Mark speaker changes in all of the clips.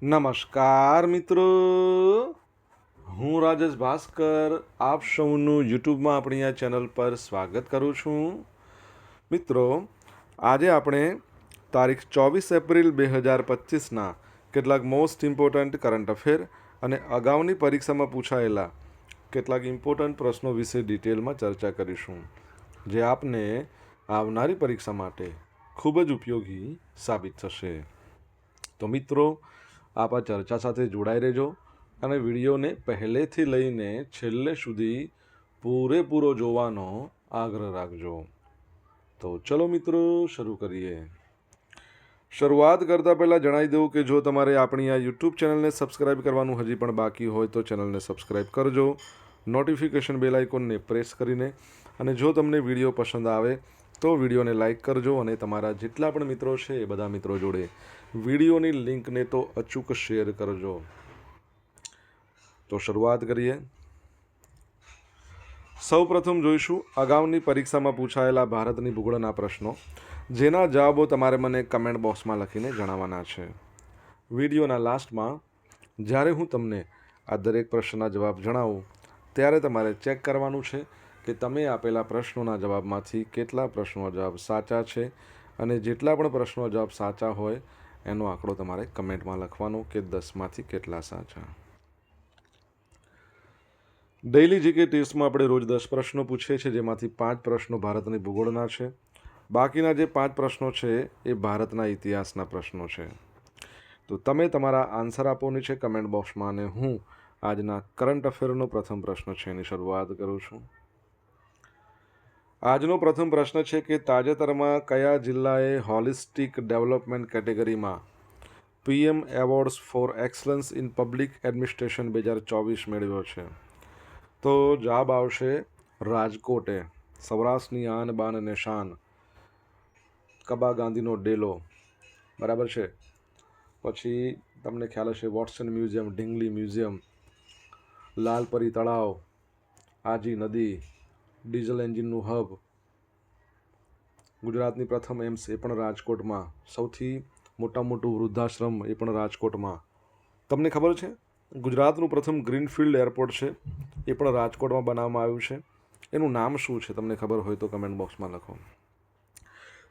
Speaker 1: નમસ્કાર મિત્રો, હું રાજેશ ભાસ્કર આપ સૌનું યુટ્યુબમાં આપણી આ ચેનલ પર સ્વાગત કરું છું. મિત્રો, આજે આપણે તારીખ 24 એપ્રિલ 2025ના કેટલાક મોસ્ટ ઇમ્પોર્ટન્ટ કરંટ અફેર અને અગાઉની પરીક્ષામાં પૂછાયેલા કેટલાક ઇમ્પોર્ટન્ટ પ્રશ્નો વિશે ડિટેલમાં ચર્ચા કરીશું, જે આપને આવનારી પરીક્ષા માટે ખૂબ જ ઉપયોગી સાબિત થશે. તો મિત્રો, આપ આ ચર્ચા સાથે જોડાઈ રહેજો અને વિડીયોને પહેલેથી લઈને છેલ્લે સુધી પૂરેપૂરો જોવાનો આગ્રહ રાખજો. તો ચલો મિત્રો, શરૂ કરીએ. શરૂઆત કરતાં પહેલાં જણાવી દઉં કે જો તમારે આપણી આ યુટ્યુબ ચેનલને સબસ્ક્રાઈબ કરવાનું હજી પણ બાકી હોય તો ચેનલને સબસ્ક્રાઈબ કરજો, નોટિફિકેશન બેલ આઇકોનને પ્રેસ કરીને, અને જો તમને વિડીયો પસંદ આવે તો વિડીયોને લાઇક કરજો અને તમારા જેટલા પણ મિત્રો છે એ બધા મિત્રો જોડે વિડીયોની લિંકને તો અચૂક શેર કરજો. તો શરૂઆત કરીએ. સૌપ્રથમ જોઈશું અગાઉની પરીક્ષામાં પૂછાયેલા ભારતની ભૂગોળના પ્રશ્નો, જેના જવાબો તમારે મને કમેન્ટ બોક્સમાં લખીને જણાવવાના છે. વિડીયોના લાસ્ટમાં જ્યારે હું તમને આ દરેક પ્રશ્નના જવાબ જણાવું ત્યારે તમારે ચેક કરવાનું છે કે તમે આપેલા પ્રશ્નોના જવાબમાંથી કેટલા પ્રશ્નોના જવાબ સાચા છે, અને જેટલા પણ પ્રશ્નોના જવાબ સાચા હોય એનો આંકડો તમારે કમેન્ટમાં લખવાનો કે 10માંથી કેટલા સાચા. ડેઇલી જીકે ટેસ્ટમાં આપણે રોજ 10 પ્રશ્નો પૂછીએ છીએ, જેમાંથી 5 પ્રશ્નો ભારતની ભૂગોળના છે. બાકીના જે 5 પ્રશ્નો છે એ ભારતના ઇતિહાસના પ્રશ્નો છે. તો તમે તમારા આન્સર આપવાની છે કમેન્ટ બોક્સમાં, અને હું આજના કરંટ અફેરનો પ્રથમ પ્રશ્ન છે એની શરૂઆત કરું છું. આજનો પ્રથમ પ્રશ્ન છે કે તાજેતરમાં કયા જિલ્લાએ હોલિસ્ટિક ડેવલપમેન્ટ કેટેગરીમાં PM awards for excellence in public administration 2024 મેળવ્યો છે? તો જવાબ આવશે રાજકોટે. સૌરાષ્ટ્રની આન બાન અને શાન, કબા ગાંધીનો ડેલો, બરાબર છે. પછી તમને ખ્યાલ હશે વોટસન મ્યુઝિયમ, ઢીંગલી મ્યુઝિયમ, લાલપરી તળાવ, આજી નદી, ડીઝલ એન્જિનનું હબ, ગુજરાતની પ્રથમ એમ્સ એ પણ રાજકોટમાં, સૌથી મોટું વૃદ્ધાશ્રમ એ પણ રાજકોટમાં. તમને ખબર છે ગુજરાતનું પ્રથમ ગ્રીનફિલ્ડ એરપોર્ટ છે એ પણ રાજકોટમાં બનાવવામાં આવ્યું છે. એનું નામ શું છે? તમને ખબર હોય તો કમેન્ટ બોક્સમાં લખો.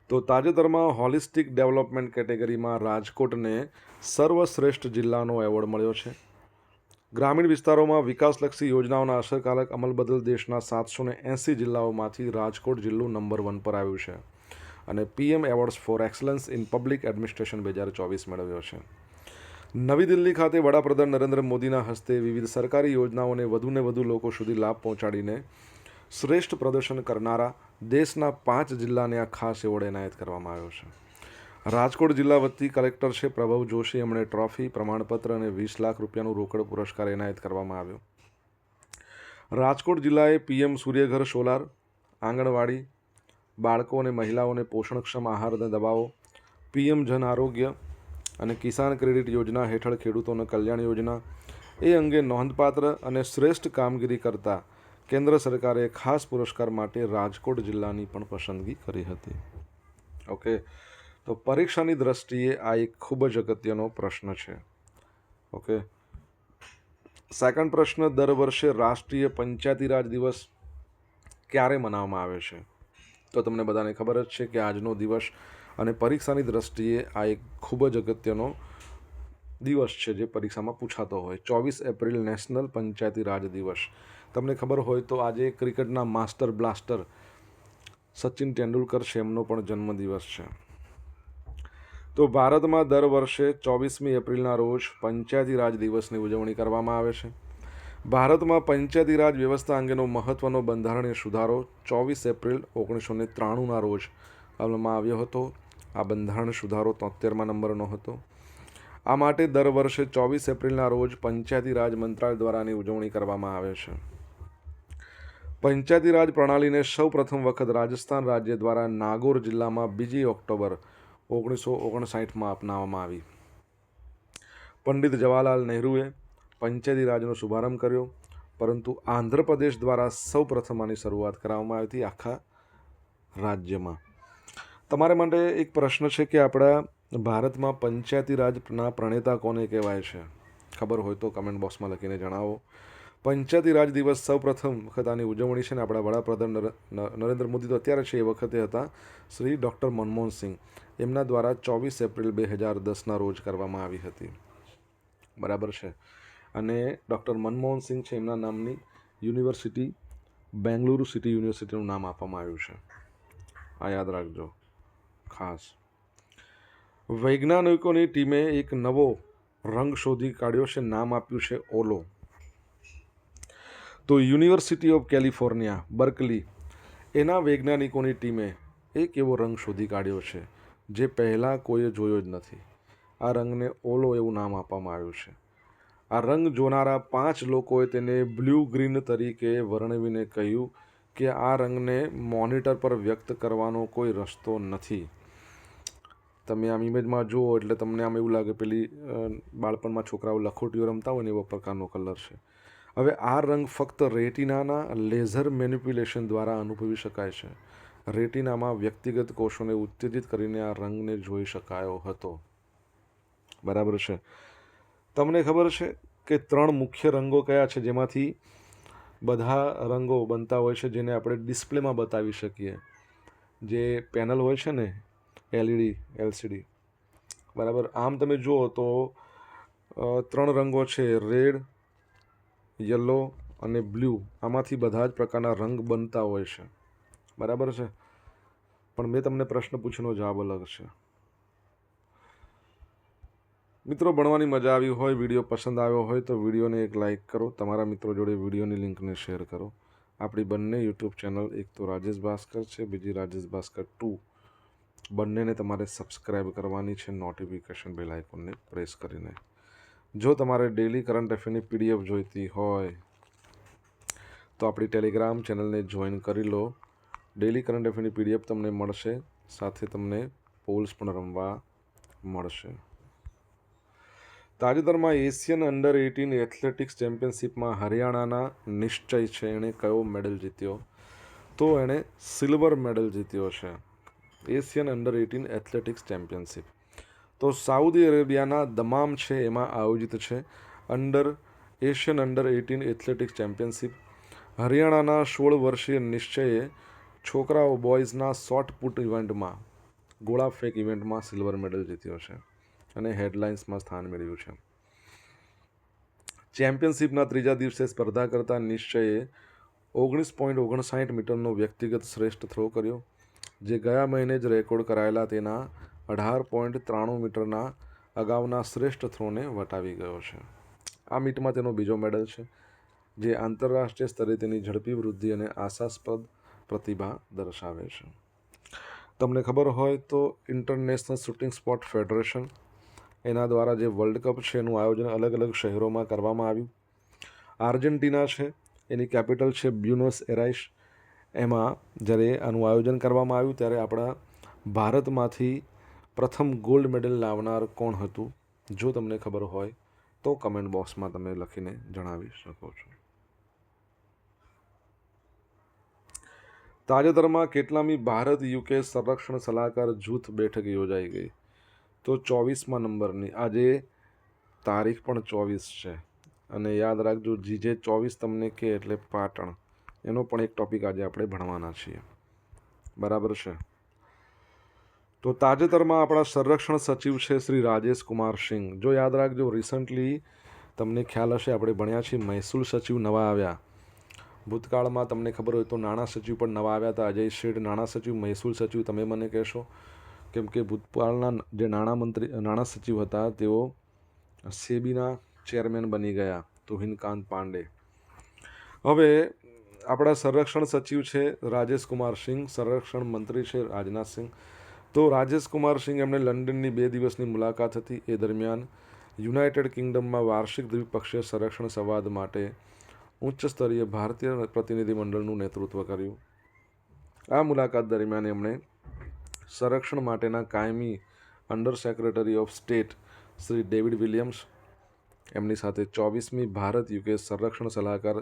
Speaker 1: તો તાજેતરમાં હોલિસ્ટિક ડેવલપમેન્ટ કેટેગરીમાં રાજકોટને સર્વશ્રેષ્ઠ જિલ્લાનો એવોર્ડ મળ્યો છે. ગ્રામીણ વિસ્તારોમાં વિકાસલક્ષી યોજનાઓના અસરકારક અમલ બદલ દેશના 780 જિલ્લાઓમાંથી રાજકોટ જિલ્લું નંબર 1 પર આવ્યું છે અને PM awards for excellence in public administration 2024 મેળવ્યો છે. નવી દિલ્હી ખાતે વડાપ્રધાન નરેન્દ્ર મોદીના હસ્તે વિવિધ સરકારી યોજનાઓને વધુને વધુ લોકો સુધી લાભ પહોંચાડીને શ્રેષ્ઠ પ્રદર્શન કરનારા દેશના 5 જિલ્લાને આ ખાસ એવોર્ડ એનાયત કરવામાં આવ્યો છે. રાજકોટ જિલ્લા વતી કલેક્ટર છે પ્રભવ જોશી, એમણે ટ્રોફી, પ્રમાણપત્ર અને 20 લાખ રૂપિયાનું રોકડ પુરસ્કાર એનાયત કરવામાં આવ્યો. રાજકોટ જિલ્લાએ PM સૂર્યઘર સોલાર, આંગણવાડી, બાળકો અને મહિલાઓને પોષણક્ષમ આહાર અને દવાઓ, PM જન આરોગ્ય અને કિસાન ક્રેડિટ યોજના હેઠળ ખેડૂતોને કલ્યાણ યોજના એ અંગે નોંધપાત્ર અને શ્રેષ્ઠ કામગીરી કરતા કેન્દ્ર સરકારે ખાસ પુરસ્કાર માટે રાજકોટ જિલ્લાની પણ પસંદગી કરી હતી. ઓકે, તો પરીક્ષાની દ્રષ્ટિએ આ એક ખૂબ જ અગત્યનો પ્રશ્ન છે. ઓકે, સેકન્ડ પ્રશ્ન, દર વર્ષે રાષ્ટ્રીય પંચાયતી રાજ દિવસ ક્યારે મનાવવામાં આવે છે? તો તમને બધાને ખબર જ છે કે આજનો દિવસ, અને પરીક્ષાની દ્રષ્ટિએ આ એક ખૂબ જ અગત્યનો દિવસ છે જે પરીક્ષામાં પૂછાતો હોય. 24 એપ્રિલ નેશનલ પંચાયતી રાજ દિવસ. તમને ખબર હોય તો આજે ક્રિકેટના માસ્ટર બ્લાસ્ટર સચિન તેંડુલકર છે, એમનો પણ જન્મદિવસ છે. તો ભારતમાં દર વર્ષે 24મી એપ્રિલના રોજ પંચાયતી રાજ દિવસની ઉજવણી કરવામાં આવે છે. ભારતમાં પંચાયતી રાજ વ્યવસ્થા અંગેનો મહત્વનો બંધારણીય સુધારો 24 એપ્રિલ 1993ના રોજ અમલમાં આવ્યો હતો. આ બંધારણ સુધારો 73મા નંબરનો હતો. આ માટે દર વર્ષે 24 એપ્રિલના રોજ પંચાયતી રાજ મંત્રાલય દ્વારા આની ઉજવણી કરવામાં આવે છે. પંચાયતી રાજ પ્રણાલીને સૌ પ્રથમ વખત રાજસ્થાન રાજ્ય દ્વારા નાગોર જિલ્લામાં 2 ઓક્ટોબર 1959માં અપનાવવામાં આવી. પંડિત જવાહરલાલ નહેરુએ પંચાયતી રાજનો શુભારંભ કર્યો, પરંતુ આંધ્રપ્રદેશ દ્વારા સૌ પ્રથમ આની શરૂઆત કરવામાં આવી હતી આખા રાજ્યમાં. તમારા માટે એક પ્રશ્ન છે કે આપણા ભારતમાં પંચાયતી રાજના પ્રણેતા કોને કહેવાય છે? ખબર હોય તો કમેન્ટ બોક્સમાં લખીને જણાવો. પંચાયતી રાજ દિવસ સૌ પ્રથમ વખત આની ઉજવણી છે ને આપણા વડાપ્રધાન નરેન્દ્ર મોદી તો અત્યારે છે, એ વખતે હતા શ્રી ડૉક્ટર મનમોહન સિંહ. એમના દ્વારા 24 એપ્રિલ 2010ના રોજ કરવામાં આવી હતી. બરાબર છે. અને ડૉક્ટર મનમોહન સિંહ છે એમના નામની યુનિવર્સિટી બેંગલુરુ સિટી યુનિવર્સિટીનું નામ આપવામાં આવ્યું છે. આ યાદ રાખજો ખાસ. વૈજ્ઞાનિકોની ટીમે એક નવો રંગ શોધી કાઢ્યો છે, નામ આપ્યું છે ઓલો. તો યુનિવર્સિટી ઓફ કેલિફોર્નિયા બર્કલી એના વૈજ્ઞાનિકોની ટીમે એક એવો રંગ શોધી કાઢ્યો છે જે પહેલાં કોઈએ જોયો જ નથી. આ રંગને ઓલો એવું નામ આપવામાં આવ્યું છે. આ રંગ જોનારા 5 લોકોએ તેને બ્લુ ગ્રીન તરીકે વર્ણવીને કહ્યું કે આ રંગને મોનિટર પર વ્યક્ત કરવાનો કોઈ રસ્તો નથી. તમે આમ ઇમેજમાં જુઓ એટલે તમને આમ એવું લાગે પેલી બાળપણમાં છોકરાઓ લખોટીઓ રમતા હોય ને એવો પ્રકારનો કલર છે. હવે આ રંગ ફક્ત રેટિનાના લેઝર મેનિપ્યુલેશન દ્વારા અનુભવી શકાય છે. રેટિનામાં વ્યક્તિગત કોષોને ઉત્તેજિત કરીને આ રંગને જોઈ શકાયો હતો. બરાબર છે. તમને ખબર છે કે 3 મુખ્ય રંગો કયા છે જેમાંથી બધા રંગો બનતા હોય છે જેને આપણે ડિસ્પ્લેમાં બતાવી શકીએ? જે પેનલ હોય છે ને LED LCD. બરાબર. આમ તમે જુઓ તો 3 રંગો છે, રેડ, યલો અને બ્લુ. આમાંથી બધા જ પ્રકારના રંગ બનતા હોય છે. બરાબર છે. પણ મેં તમને પ્રશ્ન પૂછીનો જવાબ અલગ છે. મિત્રો, ભણવાની મજા આવી હોય, વિડીયો પસંદ આવ્યો હોય તો વિડીયોને એક લાઇક કરો, તમારા મિત્રો જોડે વિડીયોની લિંકને શેર કરો. આપણી બંને યુટ્યુબ ચેનલ, એક તો રાજેશ ભાસ્કર છે, બીજી રાજેશ ભાસ્કર 2. બંનેને તમારે સબસ્ક્રાઈબ કરવાની છે નોટિફિકેશન બેલ આઇકોનને પ્રેસ કરીને. જો તમારે ડેલી કરંટ અફેરની PDF જોઈતી હોય તો આપણી ટેલિગ્રામ ચેનલને જોઈન કરી લો. ડેલી કરંટ અફેરની PDF તમને મળશે, સાથે તમને પોલ્સ પણ રમવા મળશે. તાજેતરમાં એશિયન અંડર 18 એથ્લેટિક્સ ચેમ્પિયનશિપમાં હરિયાણાના નિશ્ચય છે, એણે કયો મેડલ જીત્યો? તો એણે સિલ્વર મેડલ જીત્યો છે. એશિયન અંડર 18 એથ્લેટિક્સ ચેમ્પિયનશિપ તો સાઉદી અરેબિયાના દમામ છે એમાં આયોજિત છે એશિયન અંડર 18 એથ્લેટિક્સ ચેમ્પિયનશિપ. હરિયાણાના 16 વર્ષીય નિશ્ચયે છોકરાઓ બોયઝના શોર્ટ પુટ ઇવેન્ટમાં, ગોળા ફેંક ઇવેન્ટમાં સિલ્વર મેડલ જીત્યો છે અને હેડલાઇન્સમાં સ્થાન મેળવ્યું છે. ચેમ્પિયનશિપના ત્રીજા દિવસે સ્પર્ધા કરતા નિશ્ચયે 19.59 મીટરનો વ્યક્તિગત શ્રેષ્ઠ થ્રો કર્યો, જે ગયા મહિને જ રેકોર્ડ કરાયેલા તેના 18.93 મીટરના અગાઉના શ્રેષ્ઠ થ્રોને વટાવી ગયો છે. આ મીટમાં તેનો બીજો મેડલ છે, જે આંતરરાષ્ટ્રીય સ્તરે તેની ઝડપી વૃદ્ધિ અને આશાસ્પદ પ્રતિભા દર્શાવે છે. તમને ખબર હોય તો ઇન્ટરનેશનલ શૂટિંગ સ્પોર્ટ ફેડરેશન એના દ્વારા જે વર્લ્ડ કપ છે એનું આયોજન અલગ અલગ શહેરોમાં કરવામાં આવ્યું. આર્જેન્ટિના છે, એની કેપિટલ છે બ્યુનોસ એરાઇસ. એમાં જ્યારે આનું આયોજન કરવામાં આવ્યું ત્યારે આપણા ભારતમાંથી પ્રથમ ગોલ્ડ મેડલ લાવનાર કોણ હતું? જો તમને ખબર હોય તો કમેન્ટ બોક્સમાં તમે લખીને જણાવી શકો છો. તાજેતરમાં કેટલામી ભારત UK સંરક્ષણ સલાહકાર જૂથ બેઠક યોજાઈ ગઈ? તો 24મા નંબરની. આજે તારીખ પણ 24 છે અને યાદ રાખજો, GJ 24 તમને કે એટલે પાટણ, એનો પણ એક ટોપિક આજે આપણે ભણવાના છીએ. બરાબર છે. તો તાજેતરમાં આપણા સંરક્ષણ સચિવ છે શ્રી રાજેશ કુમાર સિંહ. જો યાદ રાખજો, રિસન્ટલી તમને ખ્યાલ હશે આપણે ભણ્યા છીએ મહેસૂલ સચિવ નવા આવ્યા. ભૂતકાળમાં તમને ખબર હોય તો નાણાં સચિવ પણ નવા આવ્યા હતા. અજય શેઠ નાણાં સચિવ, મહેસૂલ સચિવ તમે મને કહેશો, કેમ કે ભૂતકાળના જે નાણાં સચિવ હતા તેઓ સેબીના ચેરમેન બની ગયા, તુહિનકાંત પાંડે. હવે આપણા સંરક્ષણ સચિવ છે રાજેશ કુમાર સિંહ, સંરક્ષણ મંત્રી છે રાજનાથ સિંહ. તો રાજેશ કુમાર સિંહ એમણે લંડનની 2 દિવસની મુલાકાત હતી. એ દરમિયાન યુનાઇટેડ કિંગડમમાં વાર્ષિક દ્વિપક્ષીય સંરક્ષણ સંવાદ માટે ઉચ્ચ સ્તરીય ભારતીય પ્રતિનિધિમંડળનું નેતૃત્વ કર્યું. આ મુલાકાત દરમિયાન એમણે સંરક્ષણ માટેના કાયમી under secretary of state Shri David Williams એમની સાથે 24મી ભારત UK સંરક્ષણ સલાહકાર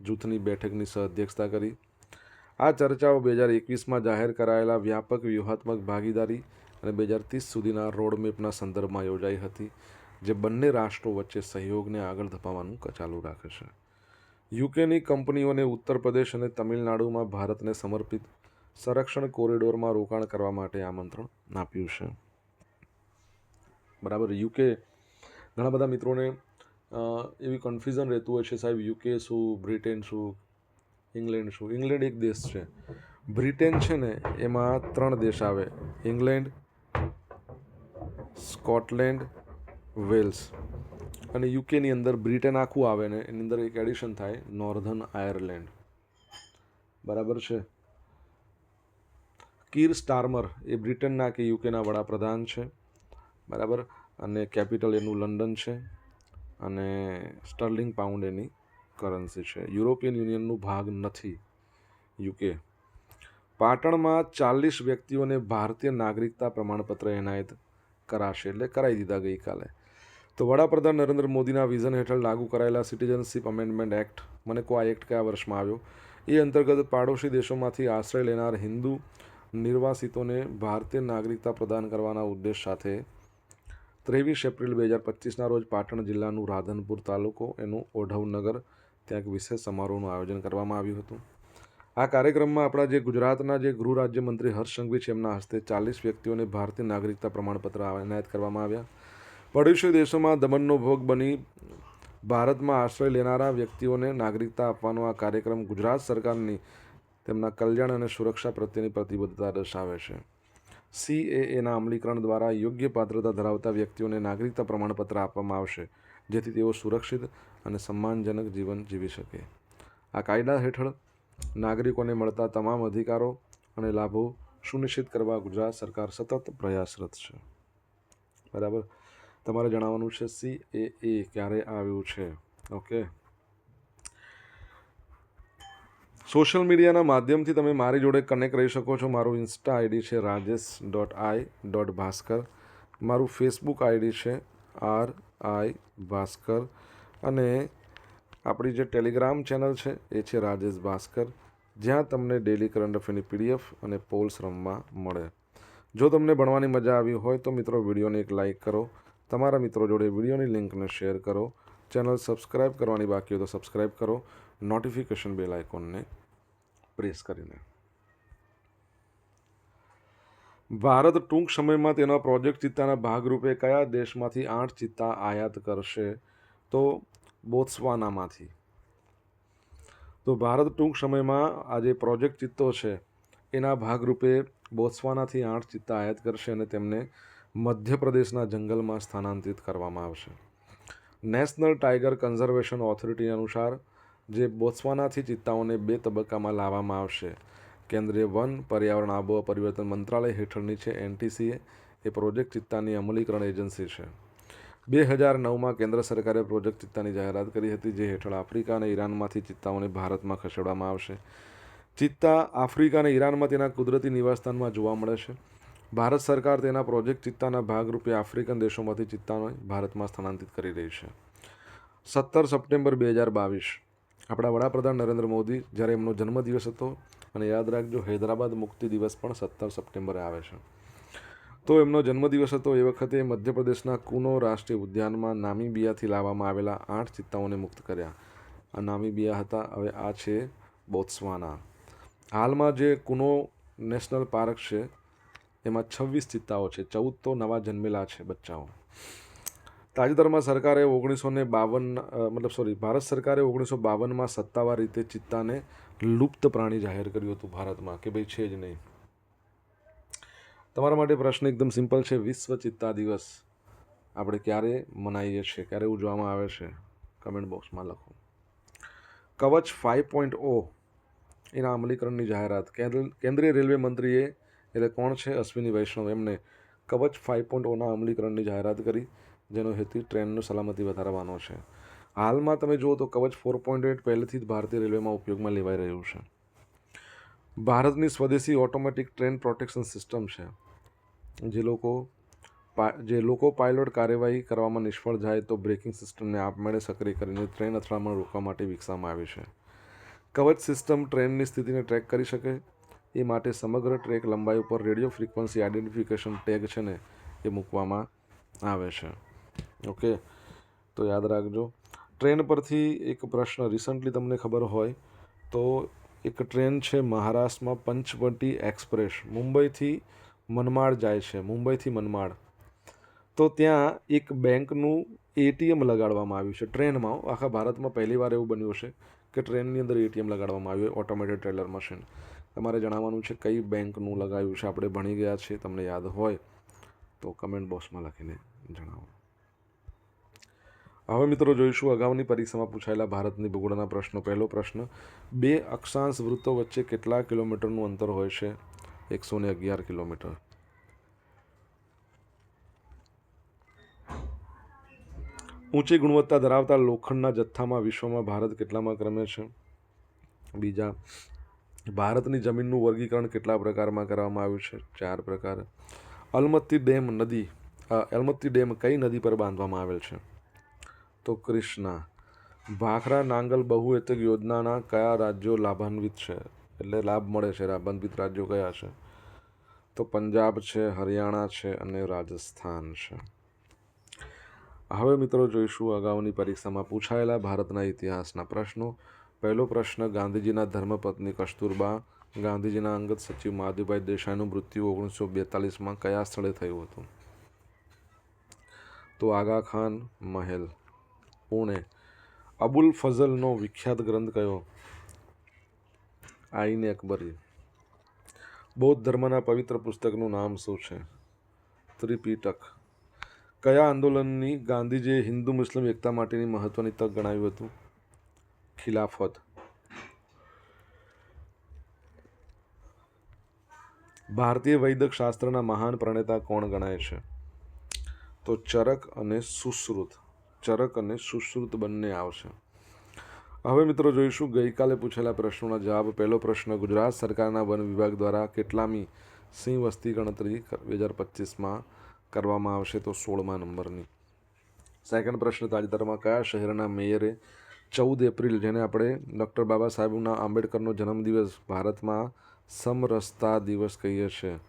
Speaker 1: જૂથની બેઠકની સહઅધ્યક્ષતા કરી. આ ચર્ચાઓ 2021માં જાહેર કરાયેલા વ્યાપક વ્યૂહાત્મક ભાગીદારી અને 2030 સુધીના રોડમેપના સંદર્ભમાં યોજાઈ હતી, જે બંને રાષ્ટ્રો વચ્ચે સહયોગને આગળ ધપાવવાનું ચાલુ રાખે છે. યુકેની કંપનીઓને ઉત્તર પ્રદેશ અને તમિલનાડુમાં ભારતને સમર્પિત સંરક્ષણ કોરિડોરમાં રોકાણ કરવા માટે આમંત્રણ આપ્યું છે. બરાબર. યુકે, ઘણા બધા મિત્રોને એવી કન્ફ્યુઝન રહેતું હોય છે, સાહેબ યુકે શું, બ્રિટેન શું, ઇંગ્લેન્ડ શું. ઇંગ્લેન્ડ એક દેશ છે. બ્રિટેન છે ને એમાં 3 દેશ આવે: ઇંગ્લેન્ડ, સ્કોટલેન્ડ, વેલ્સ. અને યુકેની અંદર બ્રિટેન આખું આવે ને એની અંદર એક એડિશન થાય, નોર્ધન આયર્લેન્ડ. બરાબર છે. કીર સ્ટારમર એ બ્રિટનના કે યુકેના વડાપ્રધાન છે. બરાબર. અને કેપિટલ એનું લંડન છે અને સ્ટર્લિંગ પાઉન્ડ એની કરન્સી છે. યુરોપિયન યુનિયનનું ભાગ નથી યુકે. પાટણમાં 40 વ્યક્તિઓને ભારતીય નાગરિકતા પ્રમાણપત્ર એનાયત કરાશે, એટલે કરાવી દીધા ગઈકાલે. તો વડાપ્રધાન નરેન્દ્ર મોદીના વિઝન હેઠળ લાગુ કરાયેલા સિટીઝનશીપ અમેન્ડમેન્ટ એક્ટ, મને કહો આ એક્ટ કયા વર્ષમાં આવ્યો? એ અંતર્ગત પાડોશી દેશોમાંથી આશ્રય લેનાર હિન્દુ નિર્વાસિતોને ભારતીય નાગરિકતા પ્રદાન કરવાના ઉદ્દેશ સાથે 23 એપ્રિલ 2025ના રોજ પાટણ જિલ્લાનું રાધનપુર તાલુકો એનું ઓઢવનગર ત્યાં એક વિશેષ સમારોહનું આયોજન કરવામાં આવ્યું હતું. આ કાર્યક્રમમાં આપણા જે ગુજરાતના જે ગૃહ રાજ્યમંત્રી હર્ષ સંઘવી છે, એમના હસ્તે 40 વ્યક્તિઓને ભારતીય નાગરિકતા પ્રમાણપત્ર એનાયત કરવામાં આવ્યા. પડોશી દેશોમાં દમનનો ભોગ બની ભારતમાં આશ્રય લેનારા વ્યક્તિઓને નાગરિકતા આપવાનો આ કાર્યક્રમ ગુજરાત સરકારની તેમના કલ્યાણ અને સુરક્ષા પ્રત્યેની પ્રતિબદ્ધતા દર્શાવે છે. CAAના અમલીકરણ દ્વારા યોગ્ય પાત્રતા ધરાવતા વ્યક્તિઓને નાગરિકતા પ્રમાણપત્ર આપવામાં આવશે, જેથી તેઓ સુરક્ષિત અને સન્માનજનક જીવન જીવી શકે. આ કાયદા હેઠળ નાગરિકોને મળતા તમામ અધિકારો અને લાભો સુનિશ્ચિત કરવા ગુજરાત સરકાર સતત પ્રયાસરત છે. બરાબર. તમારે જણાવવાનું છે CAA ક્યારે આવ્યું છે. ઓકે. સોશિયલ મીડિયાના માધ્યમથી તમે મારી જોડે કનેક્ટ રહી શકો છો. મારું ઇન્સ્ટા આઈડી છે rajesh.i.bhaskar. મારું ફેસબુક આઈડી છે RI ભાસ્કર. અને આપણી જે ટેલિગ્રામ ચેનલ છે એ છે રાજેશ ભાસ્કર, જ્યાં તમને ડેલી કરંટ અફેરની PDF અને પોલ્સ રમવા મળે. જો તમને ભણવાની મજા આવી હોય તો મિત્રો વિડીયોને એક લાઇક કરો, તમારા મિત્રો જોડે વિડીયોની લિંકને શેર કરો, ચેનલ સબસ્ક્રાઈબ કરવાની બાકી હોય તો સબસ્ક્રાઈબ કરો, નોટિફિકેશન બેલ આઇકોનને પ્રેસ કરીને. ભારત ટૂંક સમયમાં તેના પ્રોજેક્ટ ચિત્તાના ભાગરૂપે કયા દેશમાંથી 8 ચિત્તા આયાત કરશે? તો બોત્સવાનામાંથી. તો ભારત ટૂંક સમયમાં આ જે પ્રોજેક્ટ ચિત્તો છે એના ભાગરૂપે બોત્સવાનાથી 8 ચિત્તા આયાત કરશે અને તેમને મધ્યપ્રદેશના જંગલમાં સ્થાનાંતરિત કરવામાં આવશે. નેશનલ ટાઈગર કન્ઝર્વેશન ઓથોરિટી અનુસાર જે બોત્સવાનાથી ચિત્તાઓને 2 તબક્કામાં લાવવામાં આવશે. કેન્દ્રીય વન, પર્યાવરણ, આબોહવા પરિવર્તન મંત્રાલય હેઠળની છે NTCA એ પ્રોજેક્ટ ચિત્તાની અમલીકરણ એજન્સી છે. 2009માં કેન્દ્ર સરકારે પ્રોજેક્ટ ચિત્તાની જાહેરાત કરી હતી, જે હેઠળ આફ્રિકા અને ઈરાનમાંથી ચિત્તાઓને ભારતમાં ખસેડવામાં આવશે. ચિત્તા આફ્રિકા અને ઈરાનમાં તેના કુદરતી નિવાસસ્થાનમાં જોવા મળે છે. ભારત સરકાર તેના પ્રોજેક્ટ ચિત્તાના ભાગરૂપે આફ્રિકન દેશોમાંથી ચિત્તાઓને ભારતમાં સ્થાનાંતરિત કરી રહી છે. 17 સપ્ટેમ્બર 2022 આપણા વડાપ્રધાન નરેન્દ્ર મોદી જ્યારે એમનો જન્મદિવસ હતો, અને યાદ રાખજો હૈદરાબાદ મુક્તિ દિવસ પણ 17 સપ્ટેમ્બરે આવે છે. તો એમનો જન્મદિવસ હતો એ વખતે મધ્યપ્રદેશના કુનો રાષ્ટ્રીય ઉદ્યાનમાં નામીબિયાથી લાવવામાં આવેલા 8 ચિત્તાઓને મુક્ત કર્યા. આ નામીબિયા હતા. હવે આ છે બોત્સવાના. હાલમાં જે કુનો નેશનલ પાર્ક છે એમાં 26 ચિત્તાઓ છે, 14 તો નવા જન્મેલા છે બચ્ચાઓ. તાજેતરમાં સરકારે 1952 ભારત સરકારે 1952માં સત્તાવાર રીતે ચિત્તાને લુપ્ત પ્રાણી જાહેર કર્યું હતું ભારતમાં, કે ભાઈ છે જ નહીં. તમારા માટે પ્રશ્ન એકદમ સિમ્પલ છે. વિશ્વ ચિત્તા દિવસ આપણે ક્યારે મનાવીએ છીએ, ક્યારે ઉજવવામાં આવે છે? કમેન્ટ બોક્સમાં લખો. કવચ 5.0 એના અમલીકરણની જાહેરાત. કેન્દ્રીય રેલવે મંત્રીએ, એટલે કોણ છે? અશ્વિની વૈષ્ણવ, એમને કવચ 5.0ના અમલીકરણની જાહેરાત કરી, જેનો હેતુ ટ્રેનની સલામતી વધારવાનો છે. હાલમાં તમે જુઓ તો કવચ 4.8 પહેલેથી જ ભારતીય રેલવેમાં ઉપયોગમાં લેવાઈ રહ્યું છે. ભારતની સ્વદેશી ઓટોમેટિક ટ્રેન પ્રોટેક્શન સિસ્ટમ છે. જે લોકો પાયલોટ કાર્યવાહી કરવામાં નિષ્ફળ જાય તો બ્રેકિંગ સિસ્ટમને આપમેળે સક્રિય કરીને ટ્રેન અથડામણ રોકવા માટે વિકસાવવામાં આવી છે. કવચ સિસ્ટમ ટ્રેનની સ્થિતિને ટ્રેક કરી શકે એ માટે સમગ્ર ટ્રેક લંબાઈ ઉપર રેડિયો ફ્રીક્વન્સી આઇડેન્ટિફિકેશન ટેગ છે ને એ મૂકવામાં આવે છે. ઓકે, તો યાદ રાખજો. ટ્રેન પરથી એક પ્રશ્ન રિસન્ટલી તમને ખબર હોય તો એક ટ્રેન છે મહારાષ્ટ્રમાં પંચવટી એક્સપ્રેસ, મુંબઈથી મનમાડ જાય છે, મુંબઈથી મનમાડ. તો ત્યાં એક બેંકનું એટીએમ લગાડવામાં આવ્યું છે ટ્રેનમાં. આખા ભારતમાં પહેલી વાર એવું બન્યું છે કે ટ્રેનની અંદર એટીએમ લગાડવામાં આવ્યું, ઓટોમેટેડ ટેલર મશીન. તમારે જણાવવાનું છે કઈ બેંકનું લગાવ્યું છે. આપણે ભણી ગયા છીએ, તમને યાદ હોય તો કમેન્ટ બોક્સમાં લખીને જણાવો. હવે મિત્રો જોઈશું અગાઉની પરીક્ષામાં પૂછાયેલા ભારતની ભૂગોળના પ્રશ્નો. પહેલો પ્રશ્ન, 2 અક્ષાંશ વૃત્તો વચ્ચે કેટલા કિલોમીટરનું અંતર હોય છે? 111 કિલોમીટર. ઊંચી ગુણવત્તા ધરાવતા લોખંડના જથ્થામાં વિશ્વમાં ભારત કેટલામાં ક્રમે છે? બીજા. ભારતની જમીનનું વર્ગીકરણ કેટલા પ્રકારમાં કરવામાં આવ્યું છે? 4 પ્રકાર. અલમત્તી ડેમ કઈ નદી પર બાંધવામાં આવેલ છે? તો કૃષ્ણા. ભાખરા નાંગલ બહુહેતુક યોજનાના કયા રાજ્યો લાભાન્વિત છે, એટલે લાભ મળે છે? લાભાન્વિત રાજ્યો કયા છે? તો પંજાબ છે, હરિયાણા છે અને રાજસ્થાન છે. હવે મિત્રો જોઈશું અગાઉની પરીક્ષામાં પૂછાયેલા ભારતના ઇતિહાસના પ્રશ્નો. પહેલો પ્રશ્ન, ગાંધીજીના ધર્મપત્ની કસ્તુરબા ગાંધીજીના અંગત સચિવ માધવભાઈ દેસાઈનું મૃત્યુ 1942માં કયા સ્થળે થયું હતું? તો આગા ખાન મહેલ, પુણે. અબુલ ફઝલનો વિખ્યાત ગ્રંથ કયો? આઈન અકબરી. બૌદ્ધ ધર્મના પવિત્ર પુસ્તકનું નામ શું છે? ત્રિપિટક. કયા આંદોલનની ગાંધીજીએ હિન્દુ મુસ્લિમ એકતા માટેની મહત્વની તક ગણાવ્યું હતું? ખિલાફત. ભારતીય વૈદિક શાસ્ત્રના મહાન પ્રણેતા કોણ ગણાય છે? તો ચરક અને સુશ્રુત. ચરક અને સુશ્રુત બંને આવશે. હવે મિત્રો જોઈશું ગઈકાલે પૂછેલા પ્રશ્નોના જવાબ. પહેલો પ્રશ્ન, ગુજરાત સરકારના વન વિભાગ દ્વારા કેટલામી સિંહ વસ્તી ગણતરી 2025માં કરવામાં આવશે? તો 16મા નંબરની. સેકન્ડ પ્રશ્ન, તાજેતરમાં કયા શહેરના મેયરે 14 એપ્રિલ, જેને આપણે ડૉક્ટર બાબા સાહેબના આંબેડકરનો જન્મદિવસ ભારતમાં સમરસતા દિવસ કહીએ છીએ,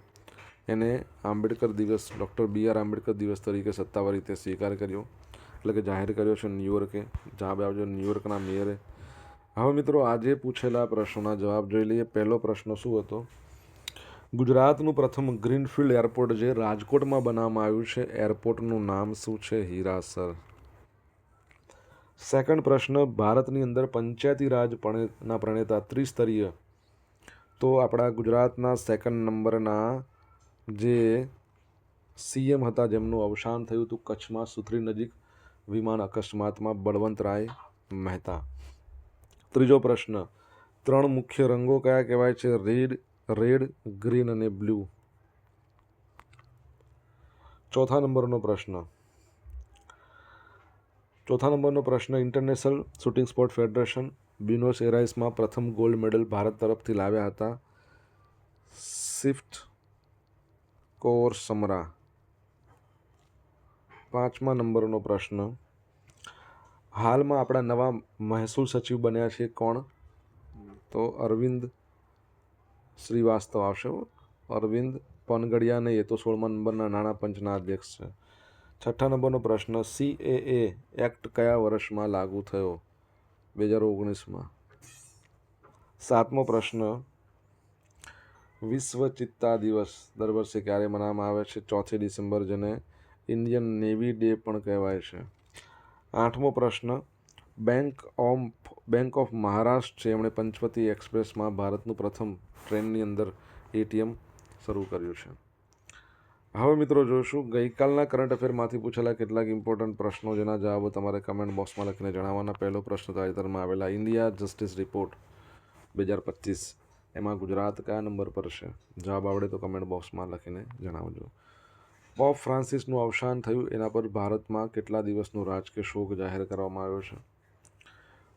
Speaker 1: એને આંબેડકર દિવસ, ડૉક્ટર BR આંબેડકર દિવસ તરીકે સત્તાવાર રીતે સ્વીકાર કર્યો, એટલે કે જાહેર કર્યો છે ન્યૂયોર્કે? જવાબ આવજો ન્યૂયોર્કના મેયરે. હવે મિત્રો આજે પૂછેલા પ્રશ્નોના જવાબ જોઈ લઈએ. પહેલો પ્રશ્ન શું હતો? ગુજરાતનું પ્રથમ ગ્રીનફિલ્ડ એરપોર્ટ જે રાજકોટમાં બનાવવામાં આવ્યું છે, એરપોર્ટનું નામ શું છે? હીરાસર. સેકન્ડ પ્રશ્ન, ભારતની અંદર પંચાયતી રાજના પ્રણેતા ત્રિસ્તરીય, તો આપણા ગુજરાતના સેકન્ડ નંબરના જે CM હતા જેમનું અવસાન થયું હતું કચ્છમાં સુથરી નજીક વિમાન અકસ્માતમાં, બળવંતરાય મહેતા. ત્રીજો પ્રશ્ન, 3 મુખ્ય રંગો કયા કહેવાય છે? રેડ, ગ્રીન અને બ્લુ. ચોથા નંબરનો પ્રશ્ન, international shooting sport federation Buenos એરાઇસમાં પ્રથમ ગોલ્ડ મેડલ ભારત તરફથી લાવ્યા હતા? Shift core સમરા. 5મા નંબરનો પ્રશ્ન, હાલમાં આપણા નવા મહેસૂલ સચિવ બન્યા છે કોણ? તો અરવિંદ શ્રીવાસ્તવ આવશે. અરવિંદ પનગડિયા નહીં, એ તો 16મા નંબરના નાણાં પંચના અધ્યક્ષ છે. 6થા નંબરનો પ્રશ્ન, CAA એક્ટ કયા વર્ષમાં લાગુ થયો? 2019માં. 7મો પ્રશ્ન, વિશ્વ ચિત્તા દિવસ દર વર્ષે ક્યારે મનાવવામાં આવે છે? 4 ડિસેમ્બર, જેને ઇન્ડિયન નેવી ડે પણ કહેવાય છે. 8મો પ્રશ્ન, બેંક ઓફ મહારાષ્ટ્ર છે, એમણે પંચવટી એક્સપ્રેસમાં ભારતનું પ્રથમ ટ્રેનની અંદર એટીએમ શરૂ કર્યું છે. હવે મિત્રો જોઈશું ગઈકાલના કરંટ અફેરમાંથી પૂછેલા કેટલાક ઇમ્પોર્ટન્ટ પ્રશ્નો, જેના જવાબો તમારે કમેન્ટ બોક્સમાં લખીને જણાવવાના. પહેલો પ્રશ્ન, તાજેતરમાં આવેલા ઇન્ડિયા જસ્ટિસ રિપોર્ટ 2025, એમાં ગુજરાત કયા નંબર પર છે? જવાબ આવડે તો કમેન્ટ બોક્સમાં લખીને જણાવજો. પોપ ફ્રાન્સિસનું અવસાન થયું, એના પર ભારતમાં કેટલા દિવસનો રાજકીય શોક જાહેર કરવામાં આવ્યો છે?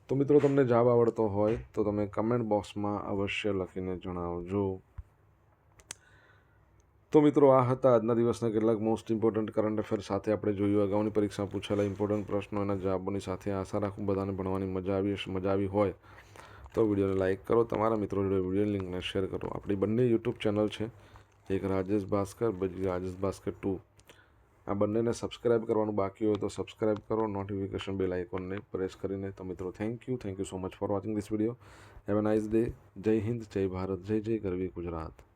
Speaker 1: તો મિત્રો તમને જવાબ આવડતો હોય તો તમે કમેન્ટ બોક્સમાં અવશ્ય લખીને જણાવજો. તો મિત્રો આ હતા આજના દિવસના કેટલાક મોસ્ટ ઇમ્પોર્ટન્ટ કરંટ અફેર સાથે આપણે જોયું અગાઉની પરીક્ષામાં પૂછેલા ઇમ્પોર્ટન્ટ પ્રશ્નો એના જવાબોની સાથે. આશા રાખું બધાને ભણવાની મજા આવી હોય તો વિડીયોને લાઇક કરો, તમારા મિત્રો જોડે વિડીયો લિંકને શેર કરો. આપણી બંને યુટ્યુબ ચેનલ છે, એક રાજેશ ભાસ્કર, બીજી રાજેશ ભાસ્કર 2. આ બંનેને સબસ્ક્રાઇબ કરવાનું બાકી હોય તો સબસ્ક્રાઇબ કરો, નોટિફિકેશન બેલ આઇકોનને પ્રેસ કરીને. તો મિત્રો thank you so much for watching this video. Have a nice day. જય હિન્દ, જય ભારત, જય જય ગરવી ગુજરાત.